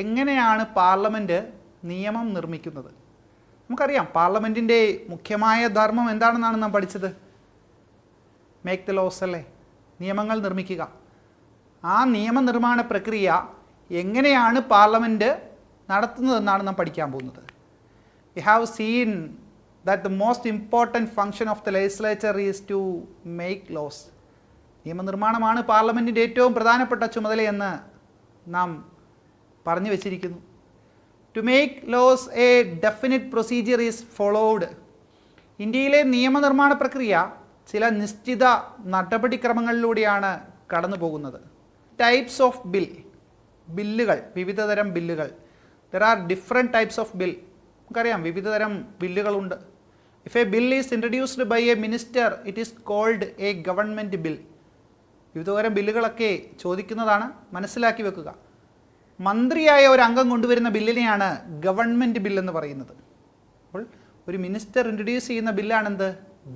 എങ്ങനെയാണ് പാർലമെൻറ്റ് നിയമം നിർമ്മിക്കുന്നത്? നമുക്കറിയാം പാർലമെൻറ്റിൻ്റെ മുഖ്യമായ ധർമ്മം എന്താണെന്നാണ് നാം പഠിച്ചത്. മേക്ക് ദ ലോസ് അല്ലേ, നിയമങ്ങൾ നിർമ്മിക്കുക. ആ നിയമനിർമ്മാണ പ്രക്രിയ എങ്ങനെയാണ് പാർലമെൻറ്റ് നടത്തുന്നതെന്നാണ് നാം പഠിക്കാൻ പോകുന്നത്. We have seen that the most important function of the legislature is to make laws. നിയമനിർമ്മാണമാണ് പാർലമെൻറ്റിൻ്റെ ഏറ്റവും പ്രധാനപ്പെട്ട ചുമതലയെന്ന് നാം പറഞ്ഞു വച്ചിരിക്കുന്നു. To make laws a definite procedure is followed. ഇന്ത്യയിലെ നിയമനിർമ്മാണ പ്രക്രിയ ചില നിശ്ചിത നടപടിക്രമങ്ങളിലൂടെയാണ് കടന്നു പോകുന്നത്. ടൈപ്സ് ഓഫ് ബിൽ, ബില്ലുകൾ, വിവിധതരം ബില്ലുകൾ. There are different types of bill. നമുക്കറിയാം വിവിധതരം ബില്ലുകളുണ്ട്. If a bill is introduced by a minister it is called a government bill. വിവിധതരം ബില്ലുകളൊക്കെ ചോദിക്കുന്നതാണ്, മനസ്സിലാക്കി വെക്കുക. മന്ത്രിയായ ഒരു അംഗം കൊണ്ടുവരുന്ന ബില്ലിനെയാണ് ഗവൺമെൻറ് ബിൽ എന്ന് പറയുന്നത്. അപ്പോൾ ഒരു മിനിസ്റ്റർ ഇൻട്രൊഡ്യൂസ് ചെയ്യുന്ന ബില്ലാണെന്ത്?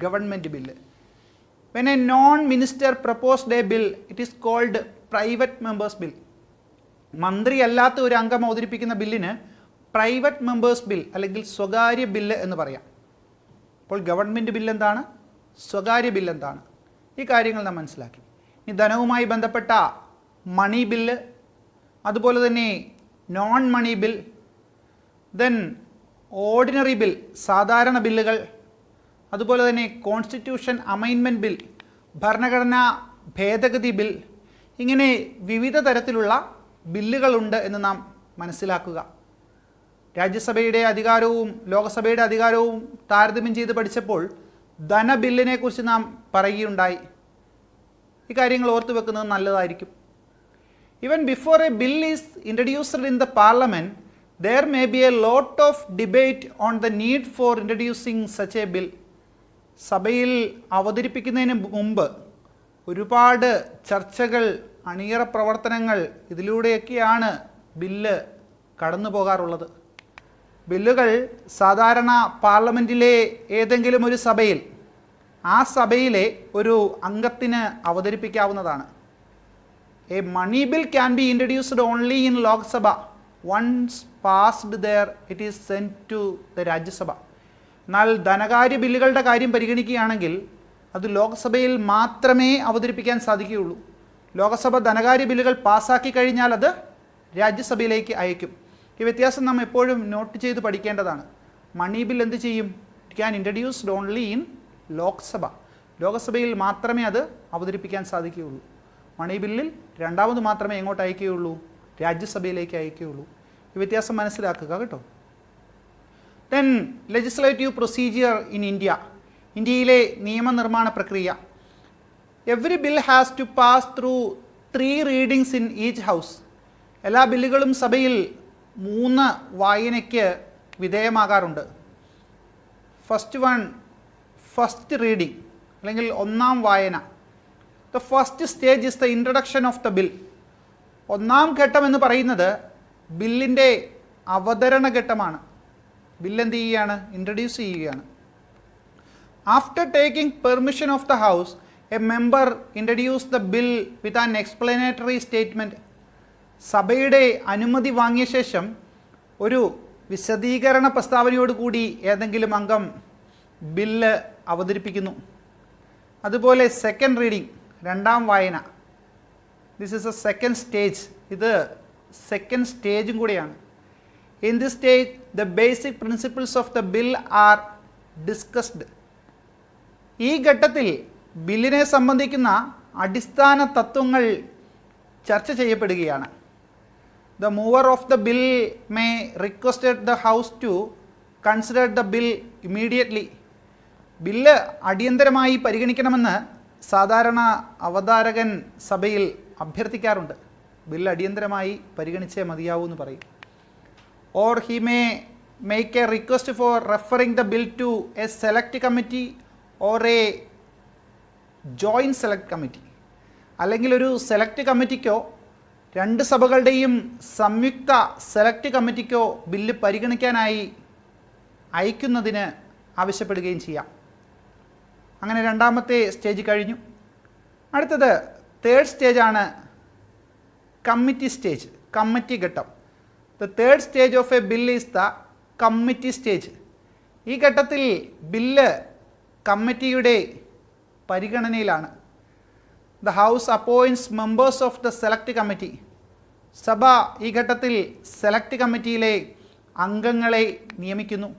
Government bill. When a non minister proposed a bill it is called private members bill. മന്ത്രി അല്ലാത്ത ഒരു അംഗം അവതരിപ്പിക്കുന്ന ബില്ലിന് പ്രൈവറ്റ് മെമ്പേഴ്സ് ബിൽ അല്ലെങ്കിൽ സ്വകാര്യ ബില്ല് എന്ന് പറയാം. അപ്പോൾ ഗവൺമെൻറ് ബില്ല് എന്താണ്, സ്വകാര്യ ബില്ല് എന്താണ്, ഈ കാര്യങ്ങൾ നാം മനസ്സിലാക്കി. ഈ ധനവുമായി ബന്ധപ്പെട്ട മണി ബില്ല്, അതുപോലെ തന്നെ non money bill, then ordinary bill സാധാരണ ബില്ലുകൾ, അതുപോലെ തന്നെ കോൺസ്റ്റിറ്റ്യൂഷൻ അമൈൻമെൻറ്റ് ബിൽ, ഭരണഘടനാ ഭേദഗതി ബിൽ, ഇങ്ങനെ വിവിധ തരത്തിലുള്ള ബില്ലുകളുണ്ട് എന്ന് നാം മനസ്സിലാക്കുക. രാജ്യസഭയുടെ അധികാരവും ലോകസഭയുടെ അധികാരവും താരതമ്യം ചെയ്ത് പഠിച്ചപ്പോൾ ധനബില്ലിനെ കുറിച്ച് നാം പറയുകയുണ്ടായി. ഈ കാര്യങ്ങൾ ഓർത്തു വെക്കുന്നത് നല്ലതായിരിക്കും. Even before a bill is introduced in the parliament, there may be a lot of debate on the need for introducing such a bill. സഭയിൽ അവതരിപ്പിക്കുന്നതിന് മുമ്പ് ഒരുപാട് ചർച്ചകൾ, അണിയറ പ്രവർത്തനങ്ങൾ, ഇതിലൂടെയൊക്കെയാണ് ബില്ല് കടന്നു പോകാറുള്ളത്. ബില്ലുകൾ സാധാരണ പാർലമെൻറ്റിലെ ഏതെങ്കിലും ഒരു സഭയിൽ ആ സഭയിലെ ഒരു അംഗത്തിന് അവതരിപ്പിക്കാവുന്നതാണ്. A money bill can be introduced only in Lok Sabha. Once passed there, it is sent to the Rajya Sabha. എന്നാൽ ധനകാര്യ ബില്ലുകളുടെ കാര്യം പരിഗണിക്കുകയാണെങ്കിൽ അത് ലോക്സഭയിൽ മാത്രമേ അവതരിപ്പിക്കാൻ സാധിക്കുകയുള്ളൂ. ലോകസഭ ധനകാര്യ ബില്ലുകൾ പാസ്സാക്കി കഴിഞ്ഞാൽ അത് രാജ്യസഭയിലേക്ക് അയക്കും. ഈ വ്യത്യാസം നാം എപ്പോഴും നോട്ട് ചെയ്ത് പഠിക്കേണ്ടതാണ്. മണി ബിൽ എന്ത് ചെയ്യും? It can introduced only in Lok Sabha. ലോകസഭയിൽ മാത്രമേ അത് അവതരിപ്പിക്കാൻ സാധിക്കുകയുള്ളൂ. മണി ബില്ലിൽ രണ്ടാമത് മാത്രമേ എങ്ങോട്ട് അയക്കുകയുള്ളൂ? രാജ്യസഭയിലേക്ക് അയക്കുകയുള്ളൂ. ഈ വ്യത്യാസം മനസ്സിലാക്കുക കേട്ടോ. Then legislative procedure in India. ഇന്ത്യയിലെ നിയമനിർമ്മാണ പ്രക്രിയ. Every bill has to pass through 3 readings in each house. എല്ലാ ബില്ലുകളും സഭയിൽ 3 വായനയ്ക്ക് വിധേയമാകാറുണ്ട്. ഫസ്റ്റ് റീഡിംഗ് അല്ലെങ്കിൽ ഒന്നാം വായന. The first stage is the introduction of the bill. ഒന്നാം ഘട്ടം എന്ന് പറയുന്നത് ബില്ലിൻ്റെ അവതരണ ഘട്ടമാണ്. ബില്ലെന്ത് ചെയ്യുകയാണ്? ഇൻട്രൊഡ്യൂസ് ചെയ്യുകയാണ്. After taking permission of the house A member introduce the bill with an explanatory statement. സഭയുടെ അനുമതി വാങ്ങിയ ശേഷം ഒരു വിശദീകരണ പ്രസ്താവനയോടുകൂടി ഏതെങ്കിലും അംഗം ബില്ല് അവതരിപ്പിക്കുന്നു. അതുപോലെ സെക്കൻഡ് റീഡിംഗ്, രണ്ടാം വായന. This is a second stage. ഇത് സെക്കൻഡ് സ്റ്റേജും കൂടെയാണ്. In this stage the basic principles of the bill are discussed. ഈ ഘട്ടത്തിൽ ബില്ലിനെ സംബന്ധിക്കുന്ന അടിസ്ഥാന തത്വങ്ങൾ ചർച്ച ചെയ്യപ്പെടുകയാണ്. The mover of the bill may requested the house to consider the bill immediately. Bill അടിയന്തരമായി പരിഗണിക്കണമെന്ന് സാധാരണ അവതാരകൻ സഭയിൽ അഭ്യർത്ഥിക്കാറുണ്ട്. ബില്ല് അടിയന്തരമായി പരിഗണിച്ചേ മതിയാവൂ എന്ന് പറയും. Or he may make a request for referring the bill to a select committee or a joint select committee. അല്ലെങ്കിൽ ഒരു സെലക്ട് കമ്മിറ്റിക്കോ 2 സഭകളുടെയും സംയുക്ത സെലക്ട് കമ്മിറ്റിക്കോ ബില്ല് പരിഗണിക്കാനായി അയക്കുന്നതിന് ആവശ്യപ്പെടുകയും ചെയ്യാം. അങ്ങനെ രണ്ടാമത്തെ സ്റ്റേജ് കഴിഞ്ഞു. അടുത്തത് തേർഡ് സ്റ്റേജാണ് കമ്മിറ്റി സ്റ്റേജ്, കമ്മിറ്റി ഘട്ടം. The third stage of a bill is the committee stage. ഈ ഘട്ടത്തിൽ ബില്ല് കമ്മിറ്റിയുടെ പരിഗണനയിലാണ്. The house appoints members of the select committee. സഭ ഈ ഘട്ടത്തിൽ സെലക്ട് കമ്മിറ്റിയിലെ അംഗങ്ങളെ നിയമിക്കുന്നു.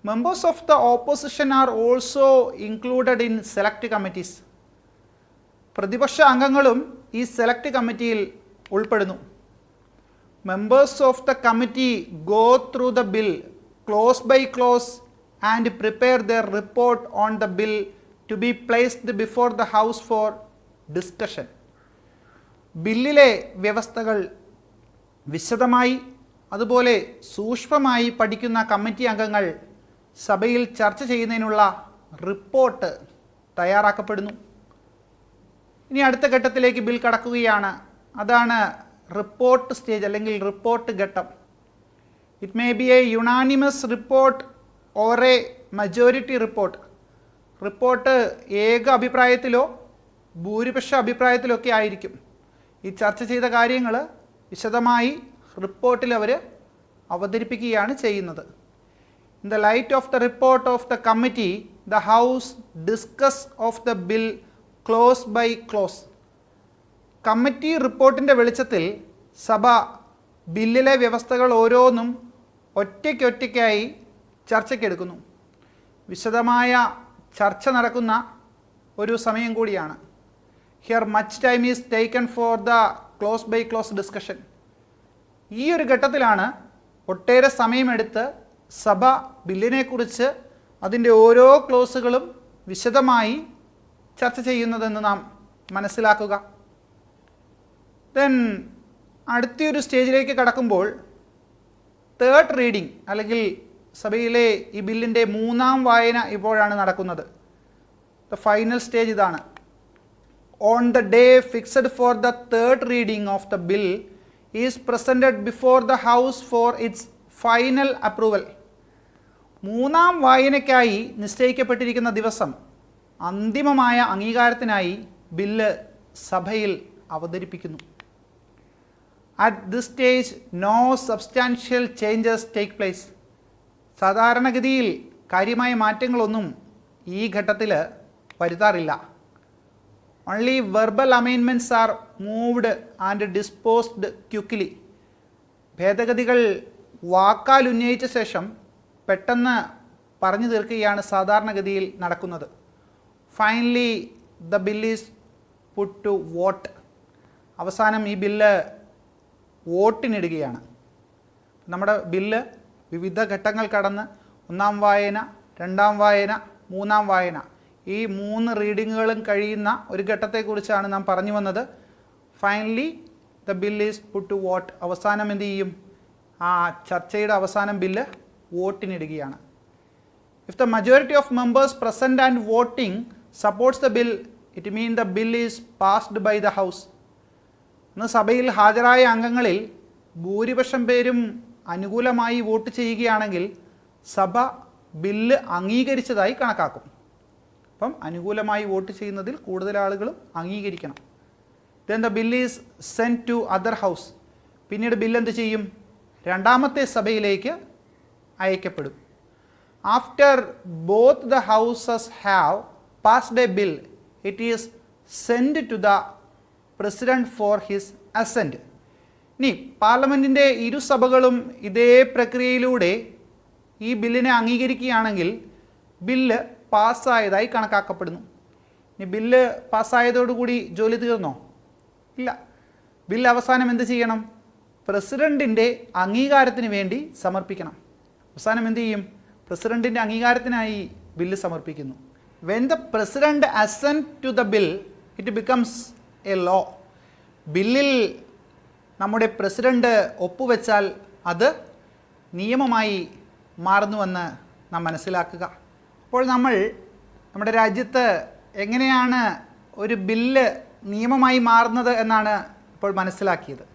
Members of the opposition are also included in select committees. പ്രതിപക്ഷ അംഗങ്ങളും ഈ സെലക്ട് കമ്മിറ്റിയിൽ ഉൾപ്പെടുന്നു. Members of the committee go through the bill clause by clause and prepare their report on the bill to be placed before the house for discussion. ബില്ലിലെ വ്യവസ്ഥകൾ വിശദമായി അതുപോലെ സൂക്ഷ്മമായി പഠിക്കുന്ന കമ്മിറ്റി അംഗങ്ങൾ സഭയിൽ ചർച്ച ചെയ്യുന്നതിനുള്ള റിപ്പോർട്ട് തയ്യാറാക്കപ്പെടുന്നു. ഇനി അടുത്ത ഘട്ടത്തിലേക്ക് ബിൽ കടക്കുകയാണ്. അതാണ് റിപ്പോർട്ട് സ്റ്റേജ് അല്ലെങ്കിൽ റിപ്പോർട്ട് ഘട്ടം. It may be A unanimous report or A majority report. Report ഏക അഭിപ്രായത്തിലോ ഭൂരിപക്ഷ അഭിപ്രായത്തിലോ ഒക്കെ ആയിരിക്കും. ഈ ചർച്ച ചെയ്ത കാര്യങ്ങൾ വിശദമായി റിപ്പോർട്ടിൽ അവർ അവതരിപ്പിക്കുകയാണ് ചെയ്യുന്നത്. In the light of the report of the committee the house discuss of the bill clause by clause. Committee റിപ്പോർട്ടിൻ്റെ വെളിച്ചത്തിൽ സഭ ബില്ലിലെ വ്യവസ്ഥകൾ ഓരോന്നും ഒറ്റയ്ക്കൊറ്റയ്ക്കായി ചർച്ചയ്ക്കെടുക്കുന്നു. വിശദമായ ചർച്ച നടക്കുന്ന ഒരു സമയം കൂടിയാണ്. Here much time is taken for the clause by clause discussion. ഈ ഒരു ഘട്ടത്തിലാണ് ഒട്ടേറെ സമയമെടുത്ത് സഭ ബില്ലിനെക്കുറിച്ച് അതിൻ്റെ ഓരോ ക്ലോസുകളും വിശദമായി ചർച്ച ചെയ്യുന്നതെന്ന് നാം മനസ്സിലാക്കുക. ദെൻ അടുത്തൊരു സ്റ്റേജിലേക്ക് കടക്കുമ്പോൾ തേർഡ് റീഡിംഗ് അല്ലെങ്കിൽ സഭയിലെ ഈ ബില്ലിൻ്റെ മൂന്നാം വായന ഇപ്പോഴാണ് നടക്കുന്നത്. ദ ഫൈനൽ സ്റ്റേജ് ഇതാണ്. On the day fixed for the third reading of the bill is presented before the house for its final approval. മൂന്നാം വായനയ്ക്കായി നിശ്ചയിക്കപ്പെട്ടിരിക്കുന്ന ദിവസം അന്തിമമായ അംഗീകാരത്തിനായി ബില്ല് സഭയിൽ അവതരിപ്പിക്കുന്നു. At this stage no substantial changes take place. സാധാരണഗതിയിൽ കാര്യമായ മാറ്റങ്ങളൊന്നും ഈ ഘട്ടത്തിൽ വരുത്താറില്ല. Only verbal amendments are moved and disposed quickly. ഭേദഗതികൾ വാക്കാൽ ഉന്നയിച്ച ശേഷം പെട്ടെന്ന് പറഞ്ഞു തീർക്കുകയാണ് സാധാരണഗതിയിൽ നടക്കുന്നത്. Finally the bill is put to vote. അവസാനം ഈ ബില്ല് വോട്ടിനിടുകയാണ്. നമ്മുടെ ബില്ല് വിവിധ ഘട്ടങ്ങൾ കടന്ന് ഒന്നാം വായന, രണ്ടാം വായന, മൂന്നാം വായന, ഈ 3 റീഡിങ്ങുകളും കഴിയുന്ന ഒരു ഘട്ടത്തെക്കുറിച്ചാണ് നാം പറഞ്ഞു വന്നത്. Finally the bill is put to vote. അവസാനം എന്ത് ചെയ്യും? ആ ചർച്ചയുടെ അവസാനം ബില്ല് വോട്ടിനിടുകയാണ്. If the majority of members present and voting supports the bill it mean the bill is passed by the house. ഇന്ന് സഭയിൽ ഹാജരായ അംഗങ്ങളിൽ ഭൂരിപക്ഷം പേരും അനുകൂലമായി വോട്ട് ചെയ്യുകയാണെങ്കിൽ സഭ ബില്ല് അംഗീകരിച്ചതായി കണക്കാക്കും. അപ്പം അനുകൂലമായി വോട്ട് ചെയ്യുന്നതിൽ കൂടുതൽ ആളുകളും അംഗീകരിക്കണം. Then the bill is sent to other house. പിന്നീട് ബില്ല് എന്ത് ചെയ്യും? രണ്ടാമത്തെ സഭയിലേക്ക് അയക്കപ്പെടും. After both the houses have passed a bill it is sent to the president for his assent. ഇനി പാർലമെൻറ്റിൻ്റെ ഇരുസഭകളും ഇതേ പ്രക്രിയയിലൂടെ ഈ ബില്ലിനെ അംഗീകരിക്കുകയാണെങ്കിൽ ബില്ല് പാസ്സായതായി കണക്കാക്കപ്പെടുന്നു. ഇനി ബില്ല് പാസ്സായതോടുകൂടി ജോലി തീർന്നോ? ഇല്ല. ബില്ല് അവസാനം എന്ത് ചെയ്യണം? പ്രസിഡൻറ്റിൻ്റെ അംഗീകാരത്തിന് വേണ്ടി സമർപ്പിക്കണം. അവസാനം എന്ത് ചെയ്യും? പ്രസിഡൻറ്റിൻ്റെ അംഗീകാരത്തിനായി ബില്ല് സമർപ്പിക്കുന്നു. When the president assent to the bill it becomes a law. ബില്ലിൽ നമ്മുടെ പ്രസിഡൻറ്റ് ഒപ്പുവെച്ചാൽ അത് നിയമമായി മാറുന്നുവെന്ന് നാം മനസ്സിലാക്കുക. അപ്പോൾ നമ്മൾ നമ്മുടെ രാജ്യത്ത് എങ്ങനെയാണ് ഒരു ബില്ല് നിയമമായി മാറുന്നത് എന്നാണ് ഇപ്പോൾ മനസ്സിലാക്കിയത്.